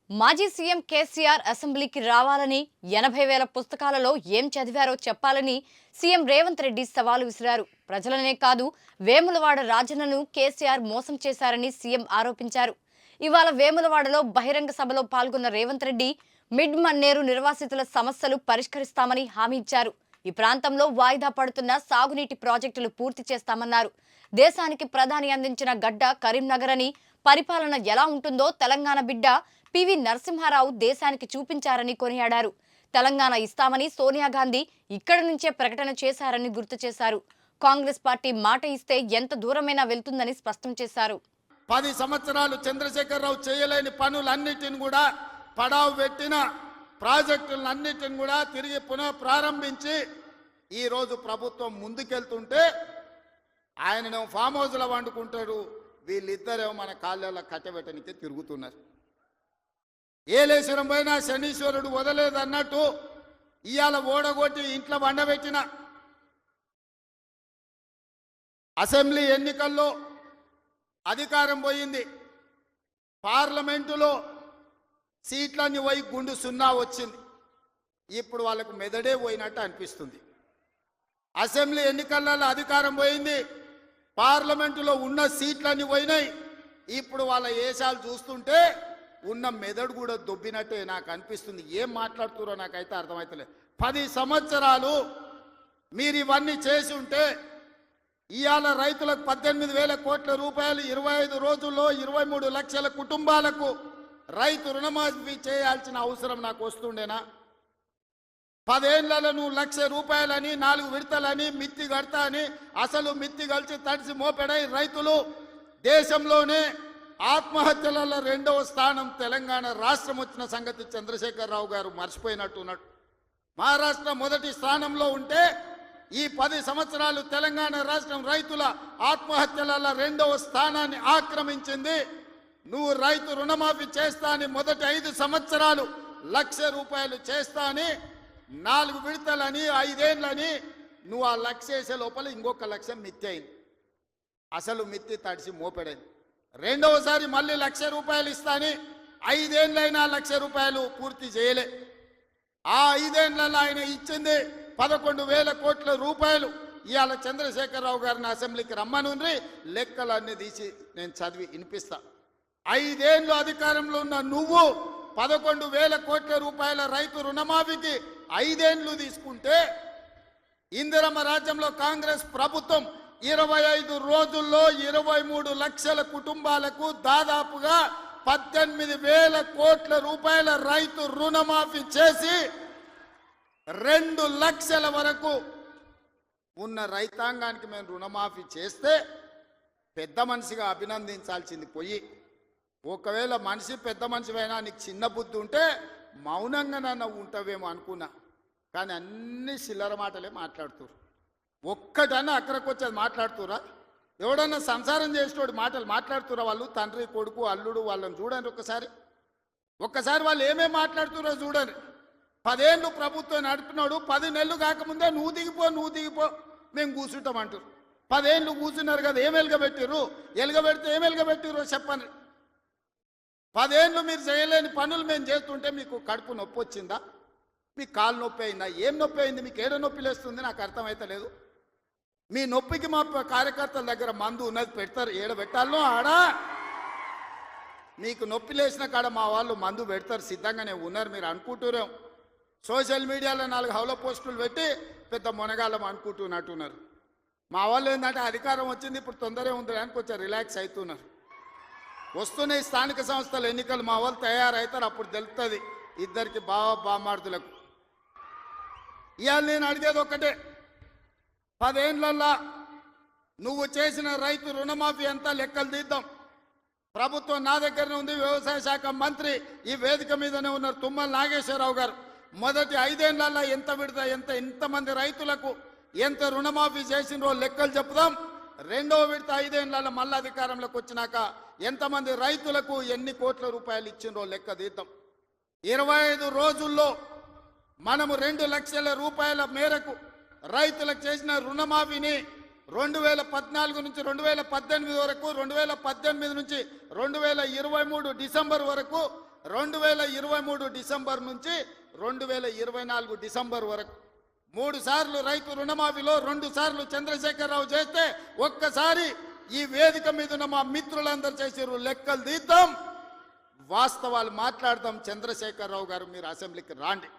మాజీ సీఎం కేసీఆర్ అసెంబ్లీకి రావాలని 80,000 పుస్తకాలలో ఏం చదివారో చెప్పాలని సీఎం రేవంత్ రెడ్డి సవాలు విసిరారు. ప్రజలనే కాదు వేములవాడ రాజన్నను కేసీఆర్ మోసం చేశారని సీఎం ఆరోపించారు. ఇవాళ వేములవాడలో బహిరంగ సభలో పాల్గొన్న రేవంత్ రెడ్డి మిడ్ మన్నేరు నిర్వాసితుల సమస్యలు పరిష్కరిస్తామని హామీ ఇచ్చారు. ఈ ప్రాంతంలో వాయిదా పడుతున్న సాగునీటి ప్రాజెక్టులు పూర్తి చేస్తామన్నారు. దేశానికి ప్రధాని అందించిన గడ్డ కరీంనగర్ అని, పరిపాలన ఎలా ఉంటుందో తెలంగాణ బిడ్డ పివి నరసింహారావు దేశానికి చూపించారని కొనియాడారు. తెలంగాణ ఇస్తామని సోనియా గాంధీ ఇక్కడి నుంచే ప్రకటన చేశారని గుర్తు చేశారు. కాంగ్రెస్ పార్టీ మాట ఇస్తే ఎంత దూరమైనా వెళ్తుందని స్పష్టం చేశారు. 10 సంవత్సరాలు చంద్రశేఖరరావు చేయలేని పనులన్నిటిని కూడా పడావు పెట్టిన ప్రాజెక్టులన్నిటిని కూడా తిరిగి పునః ప్రారంభించి ఈరోజు ప్రభుత్వం ముందుకెళ్తుంటే ఆయననేమో ఫామ్ హౌస్లో వండుకుంటాడు, వీళ్ళిద్దరేమో మన కాళ్ళలో కట్టబెట్టనికి తిరుగుతున్నారు. ఏలేశ్వరం పోయినా శనీశ్వరుడు వదలేదన్నట్టు ఇవాళ ఓడగొట్టి ఇంట్లో వండబెట్టిన అసెంబ్లీ ఎన్నికల్లో అధికారం పోయింది. పార్లమెంటులో సీట్లన్నీ పోయి గుండు 0 వచ్చింది. ఇప్పుడు వాళ్ళకు మెదడే పోయినట్టు అనిపిస్తుంది. అసెంబ్లీ ఎన్నికలలో అధికారం పోయింది, పార్లమెంటులో ఉన్న సీట్లన్నీ పోయినాయి. ఇప్పుడు వాళ్ళ ఏషాలు చూస్తుంటే ఉన్న మెదడు కూడా దొబ్బినట్టే నాకు అనిపిస్తుంది. ఏం మాట్లాడుతున్నారో నాకైతే అర్థమవుతలేదు. 10 సంవత్సరాలు మీరు ఇవన్నీ చేసి ఉంటే ఇవాళ రైతులకు 18,000 కోట్ల రూపాయలు 25 రోజుల్లో 23 లక్షల కుటుంబాలకు రైతు రుణమాఫీ చేయాల్సిన అవసరం నాకు వస్తుండేనా? 10 ఏళ్లలో నువ్వు 1,00,000 రూపాయలని 4 విడతలని మిత్తి కడతా అని అసలు మిత్తి కలిసి తడిసి మోపెడై రైతులు దేశంలోనే ఆత్మహత్యలలో 2వ స్థానం తెలంగాణ రాష్ట్రం వచ్చిన సంగతి చంద్రశేఖరరావు గారు మర్చిపోయినట్టున్నాడు. మహారాష్ట్ర మొదటి స్థానంలో ఉంటే ఈ 10 సంవత్సరాలు తెలంగాణ రాష్ట్రం రైతుల ఆత్మహత్యలలో 2వ స్థానాన్ని ఆక్రమించింది. నువ్వు రైతు రుణమాఫీ చేస్తా అని మొదటి 5 సంవత్సరాలు 1,00,000 రూపాయలు చేస్తా అని 4 విడతలని 5 ఏళ్ళని నువ్వు ఆ 1,00,000 చేసే లోపల ఇంకొక 1,00,000 మిత్తి అయింది. అసలు మిత్తి తడిసి మోపెడైంది. రెండవసారి మళ్ళీ 1,00,000 రూపాయలు ఇస్తాని 5 ఏళ్ళైనా 1,00,000 రూపాయలు పూర్తి చేయలే. ఆ 5 ఏళ్లలో ఆయన ఇచ్చింది 11,000 కోట్ల రూపాయలు. ఇవాళ చంద్రశేఖరరావు గారిని అసెంబ్లీకి రమ్మనుండ్రి, లెక్కలన్నీ తీసి నేను చదివి వినిపిస్తా. 5 ఏళ్ళు అధికారంలో ఉన్న నువ్వు 11,000 కోట్ల రూపాయల రైతు రుణమాఫీకి 5 ఏళ్ళు తీసుకుంటే ఇందిరమ్మ రాజ్యంలో కాంగ్రెస్ ప్రభుత్వం 25 రోజుల్లో 23 లక్షల కుటుంబాలకు దాదాపుగా 18,000 కోట్ల రూపాయల రైతు రుణమాఫీ చేసి 2 లక్షల వరకు ఉన్న రైతాంగానికి మేము రుణమాఫీ చేస్తే పెద్ద మనిషిగా అభినందించాల్సింది పోయి, ఒకవేళ మనిషి పెద్ద మనిషివైనా నీకు చిన్న బుద్ధి ఉంటే మౌనంగా నన్ను ఉంటావేమో అనుకున్నా. కానీ అన్ని చిల్లర మాటలే మాట్లాడుతున్నారు. ఒక్కటన్నా అక్కడికి వచ్చేది మాట్లాడుతురా? ఎవడన్నా సంసారం చేసేటోడు మాటలు మాట్లాడుతురా? వాళ్ళు తండ్రి కొడుకు అల్లుడు వాళ్ళని చూడండి ఒక్కసారి వాళ్ళు ఏమేమి మాట్లాడుతురో చూడండి. 10 ఏళ్ళు ప్రభుత్వం నడిపినాడు, 10 నెలలు కాకముందే నువ్వు దిగిపో మేము కూర్చుంటామంటారు. 10 ఏళ్ళు కూర్చున్నారు కదా, ఏం ఎలుగబెట్టిర్రు? ఎలుగబెడితే ఏం ఎలుగబెట్టిర్రో చెప్పండి. 10 ఏళ్ళు మీరు చేయలేని పనులు మేము చేస్తుంటే మీకు కడుపు నొప్పి వచ్చిందా? మీకు కాలు నొప్పి అయిందా? ఏం నొప్పి అయింది? మీకు ఏడ నొప్పి లేస్తుంది? నాకు అర్థమైతలేదు. మీ నొప్పికి మా కార్యకర్తల దగ్గర మందు ఉన్నది, పెడతారు. ఏడ పెట్టాలనో ఆడా మీకు నొప్పి లేచిన కాడ మా వాళ్ళు మందు పెడతారు, సిద్ధంగానే ఉన్నారు. మీరు అనుకుంటున్నాం సోషల్ మీడియాలో 4 హౌల పోస్టులు పెట్టి పెద్ద మొనగాళ్ళం అనుకుంటున్నట్టున్నారు. మా వాళ్ళు ఏంటంటే అధికారం వచ్చింది ఇప్పుడు తొందరగా ఉంది అని కొంచెం రిలాక్స్ అవుతున్నారు. వస్తున్నాయి స్థానిక సంస్థల ఎన్నికలు, మా వాళ్ళు తయారవుతారు, అప్పుడు తెలుస్తుంది ఇద్దరికి బామార్దులకు. ఇవాళ నేను అడిగేది ఒక్కటే, 10 ఏళ్ళల్లో నువ్వు చేసిన రైతు రుణమాఫీ అంతా లెక్కలు తీద్దాం. ప్రభుత్వం నా దగ్గరనే ఉంది, వ్యవసాయ శాఖ మంత్రి ఈ వేదిక మీదనే ఉన్నారు, తుమ్మల నాగేశ్వరరావు గారు. మొదటి 5 ఏళ్లలో ఎంత విడత ఎంతమంది రైతులకు ఎంత రుణమాఫీ చేసినో లెక్కలు చెప్పుదాం. 2వ విడత 5 ఏళ్లలో మళ్ళీ అధికారంలోకి వచ్చినాక ఎంతమంది రైతులకు ఎన్ని కోట్ల రూపాయలు ఇచ్చినో లెక్క తీద్దాం. 25 రోజుల్లో మనము 2 లక్షల రూపాయల మేరకు రైతులకు చేసిన రుణమాఫీని 2014 నుంచి 2018 వరకు, 2018 నుంచి 2023 డిసెంబర్ వరకు, 2023 2023 డిసెంబర్ నుంచి 2024 డిసెంబర్ వరకు 3 సార్లు రైతు రుణమాఫీలో 2 సార్లు చంద్రశేఖరరావు చేస్తే ఒక్కసారి ఈ వేదిక మీద ఉన్న మా మిత్రులందరూ చేసిర్రు. లెక్కలు తీద్దాం, వాస్తవాలు మాట్లాడదాం. చంద్రశేఖరరావు గారు మీరు అసెంబ్లీకి రాండి.